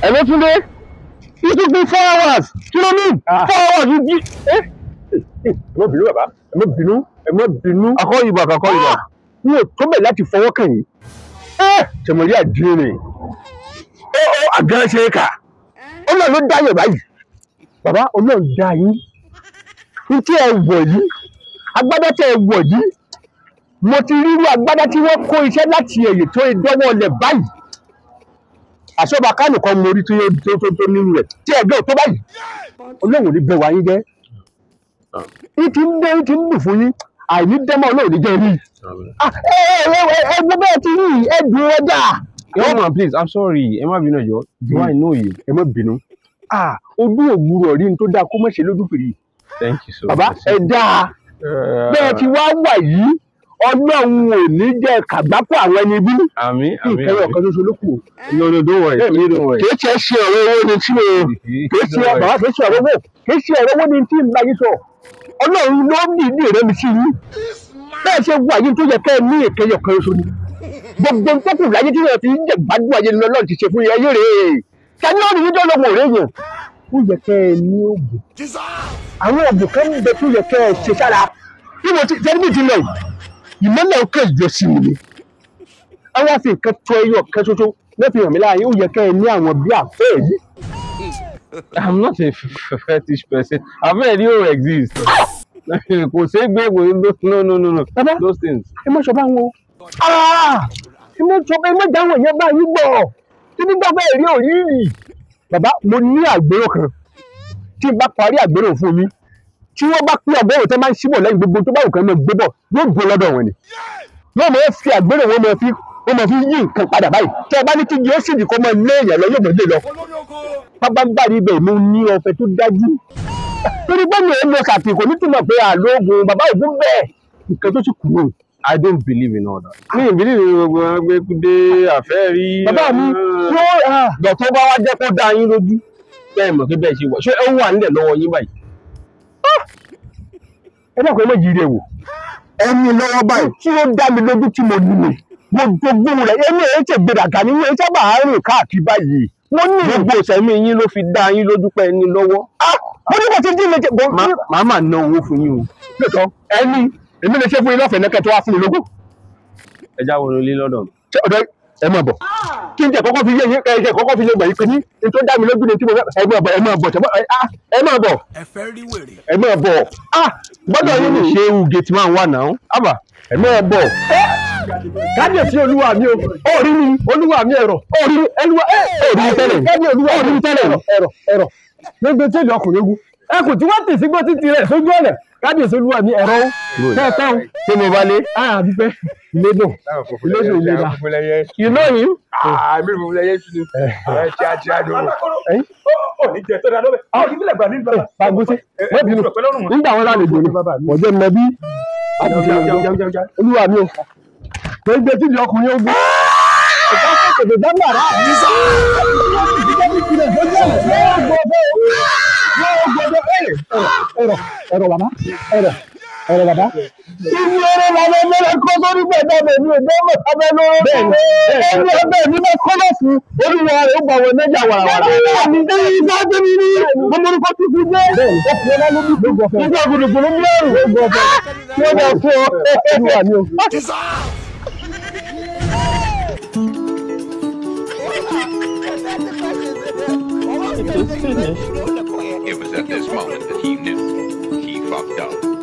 Hello, Tunde. It took me 4 hours. You know what I mean? 4 hours. Ẹ má bínú bàbá. Ẹ má bínú. Akọ́ yìí bàbá, akọ́ yìí bàbá. Mi ò tó bẹ̀ láti fọwọ́ kàn yín. Tẹ̀mọ̀rí àdínrín. Àgán ṣe é kà. Ọlọ́run ló dá yẹ̀ báyìí. Bàbá Ọlọ́run dá yín. Ní tí ẹ wọ̀ yìí, agbádá tẹ ẹ wọ̀ yìí, mo ti rí irú agbádá tí wọ́n kó iṣẹ́ láti ẹ̀yìn tó dánwọ́ lẹ̀ báyìí. Àṣọba kánù kan mo rí tó nínú rẹ̀ tí ẹgbẹ́ ò tó báyìí. Ọlọ́run ní bẹ̀ wá yín jẹ́. Ìtì ń dùn fún yín, àìní dẹ́mọ̀ Ọlọ́run ní jẹ́ rí. Ẹgbẹ́ bẹ́ẹ̀ ti rí ẹ̀dùn ọjà. Come on, please, I'm sorry. Ẹ má bínú ẹjọ́. Do I know you? Ẹ má bínú. Ojú òwúrọ̀ rí ní tó dáa kó má ṣe lójú fèrè. Thank you so much. Bàbá ẹ dáa. Bẹ́ẹ̀ ti wá wà yìí, Ọlọ́run ò ní jẹ́ kàgbákò àwọn ẹni bí. Àmín. Ìfẹ́ ọ̀kan ṣoṣo ló kù. No, don't worry. Don't worry. Kì í ṣe ọ̀rọ̀ owó ni tí mo kì í ṣe ọ̀rọ̀ owó ni tí ń bá yín sọ. Ọlọ́run ló ní ìdí rẹ̀ mi sí yín. Bẹ́ẹ̀ ṣe wà yín tó yẹ kẹ́ ẹ ní ìkẹyọ̀ kan ṣoṣo ni. Gbogbo tó kù láyé tí wọ́n fi ń jẹ gbádùn ayé ni Ọlọ́run ti ṣe fún yẹn rè é. Kẹ́ni ó ní yín tó lọ́mọ rẹ̀ yẹn. Ó yẹ kẹ́ ẹ ní oògùn. Àwọn oògùn kan ń bẹ tó yẹ kẹ́ ẹ ṣe sára. Bí mo ti tẹ́lifí ti lọ yìí, ìmọ́lẹ̀ ọkọ̀ ìjọ sí mi ni. Àwọn àfi nǹkan tó ẹyọ kan ṣoṣo lẹ́fi hàn mí láàyè ó yẹ kẹ́ ẹ ní àwọn bí àfẹ́ yìí. I'm not a fetish person. I've heard you exist. Kò ṣe é gbé no. Those things. Ẹ má sọ bá wọn. Ẹ má dáwọn yẹn bá yín gbọ́. Tí nígbà bẹ́ẹ̀ rí òyìnbí. Bàbá mo ní àgbérò kan. Tí n bá parí àgbérò fún yín. Tí wọ́n bá pín àgbérò tẹ́ máa ń ṣíbọ̀ lẹ́yìn gbogbo tó bá wù kán máa gbé bọ̀ yóò gbó lọ́dọ̀ wọn ni. Wọ́n máa fi àgbérò wọn máa fi yí nǹkan padà báyìí. Tí ẹ bá ní kí yóò sì dì kó máa lé èèyàn lọ yóò mọ̀ lé lọ. Pápá ń bàrí ibẹ̀ mo ní ọ̀fẹ́ tó dájú. Torí pé mi ò lọ ṣàtìkò nítumọ̀ pé àlóògùn bàbá ògùn bẹ́ẹ̀ nǹkan tó sì kù nù. I don't believe in all that. Mi believe in gbogbo agbẹ́kúdé àfẹ́ rí. Bàbá mi dọ̀tọ́ bá wá jẹ́ kó dá yín lójú. Bẹ́ẹ̀ mọ̀ pé bẹ́ẹ̀ ṣe wọ̀. Ṣé ó wà nílẹ̀ lọ́wọ́ yín báyìí? Ẹ dákun ẹ má yí rẹ̀ wò. Ẹni lọ́wọ́ báyìí tí ó dá mi lójú tí mo nílò. Mo gbogbo rẹ̀ ẹni ẹ̀ ṣe gbèdàgà nínú ẹ̀ sábà rìn káàkiri báyìí. Wọ́n ní gbogbo ìṣẹ̀mí yín ló fi dá yín lójú pé ẹni lọ́wọ́. Mo ní kò ti dín mi jẹ. Màá máa ná owó fún yín o. Lóòótọ́ ẹni èmi lè ṣe fún yín lọ́fẹ̀ẹ́ nẹ́kẹ́ tó wá fún mi lógún. Ẹ já wọlé ilé lọ́dọ̀ mi. Ṣé ọ̀dọ́ ẹ máa bọ̀? Kí n jẹ́ kọ́kọ́ fi yé yín ẹ kọ́kọ́ fi lè gbà yín pé ní tó dá mi lójú ni tí mo fẹ́ ẹ máa bọ̀ ẹ máa bọ̀ ẹ fẹ́ rí wèrè. ẹ máa bọ̀ gbọ́dọ̀ yín ní ṣé ewu gate máa ń wà náà? Àbà ẹ máa bọ̀. Kábíyèsí olúwa mi o orí mi olúwa mi ẹ̀rọ orí ẹlúwa orí mi tẹ́lẹ̀ kábíyèsí olúwa orí mi tẹ́lẹ̀ ẹ̀rọ gbogbo tẹ́lẹ̀ ọkùnrin ogun ẹkùn tí wọ́n tì sí gbọ́ títí rẹ̀ sójú ọ̀nà kábíyèsí olúwa mi ẹ̀rọ tẹ́ẹ̀tẹ́hùn Ṣé mo bá lé? àbípẹ́ ilédùn ìlera you know him. Mi ò lè yẹ sí tíá lóru. Bàgbọ́sí wọ́n bínú nígbà wọn lálejò ni wọ́n jẹ́ mẹ́bí olúwa mi o gbogbo títí ọkùnrin ogun ẹ̀ka fẹ́kẹ̀dẹ̀ dágbàrá ẹ̀rọ bàbá ẹ̀rọ bàbá ìní ẹ̀rọ bàbá mẹ́rẹ̀ kọ́ sórí gbẹ̀dọ̀ mi ò dẹ́mọ̀ abẹ́ lóró ẹ̀rọ ẹgbẹ́ mi máa kọ́ lọ fún olúwa rẹ̀ ó gbà wọ mẹ́jà wàràwàrà ẹ̀mí ìfẹ́ tó mi ní ọmọdékọ́ tó kú jẹ́ ọkùnrin náà ló bí nígbà gbogbo mú ẹ̀rù tí ó bá fún ọ olúwa mi o. It was at this moment that he knew he fucked up.